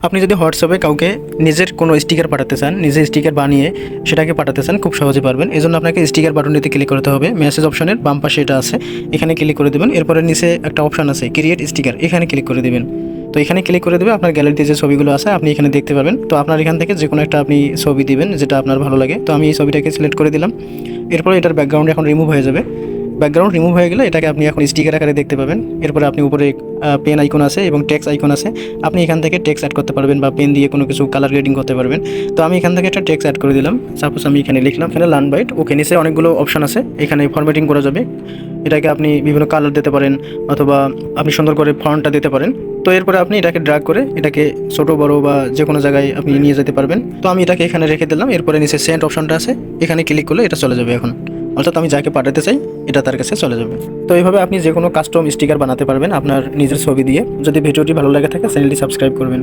আপনি যদি হোয়াটসঅ্যাপে কাউকে নিজের কোনো স্টিকার পাঠাতে চান, নিজের স্টিকার বানিয়ে সেটাকে পাঠাতে চান, খুব সহজে পারবেন। এজন্য আপনাকে স্টিকার বাটনটিতে ক্লিক করতে হবে। মেসেজ অপশনের বাম পাশে এটা আছে, এখানে ক্লিক করে দেবেন। এরপরে নিচে একটা অপশন আছে ক্রিয়েট স্টিকার, এখানে ক্লিক করে দেবেন। তো এখানে ক্লিক করে দেবে, আপনার গ্যালারিতে যে ছবিগুলো আছে আপনি এখানে দেখতে পাবেন। তো আপনার এখান থেকে যে কোনো একটা আপনি ছবি দিবেন যেটা আপনার ভালো লাগে। তো আমি এই ছবিটাকে সিলেক্ট করে দিলাম। এরপরে এটার ব্যাকগ্রাউন্ড এখন রিমুভ হয়ে যাবে। ব্যাকগ্রাউন্ড রিমুভ হয়ে গেলে এটাকে আপনি এখন স্টিকার আকারে দেখতে পাবেন। এরপরে আপনি উপরে পেন আইকন আছে এবং টেক্সট আইকন আছে, আপনি এখান থেকে টেক্সট অ্যাড করতে পারবেন বা পেন দিয়ে কোনো কিছু কালার গ্রেডিং করতে পারবেন। তো আমি এখান থেকে একটা টেক্সট অ্যাড করে দিলাম। সাপোজ আমি এখানে লিখলাম, এখানে লার্ন বাইট ওকে, নিচে অনেকগুলো অপশন আছে, এখানে ফরম্যাটিং করা যাবে। এটাকে আপনি বিভিন্ন কালার দিতে পারেন অথবা আপনি সুন্দর করে ফন্টটা দিতে পারেন। তো এরপরে আপনি এটাকে ড্র্যাগ করে এটাকে ছোট বড় বা যে কোনো জায়গায় আপনি নিয়ে যেতে পারবেন। তো আমি এটাকে এখানে রেখে দিলাম। এরপরে নিচে সেন্ড অপশনটা আছে, এখানে ক্লিক করলে এটা চলে যাবে এখন, অর্থাৎ আমি যাকে পাঠাতে চাই এটা তার কাছে চলে যাবে। তো এইভাবে আপনি যে কোনো কাস্টম স্টিকার বানাতে পারবেন আপনার নিজের ছবি দিয়ে। যদি ভিডিওটি ভালো লাগে থাকে চ্যানেলটি সাবস্ক্রাইব করবেন।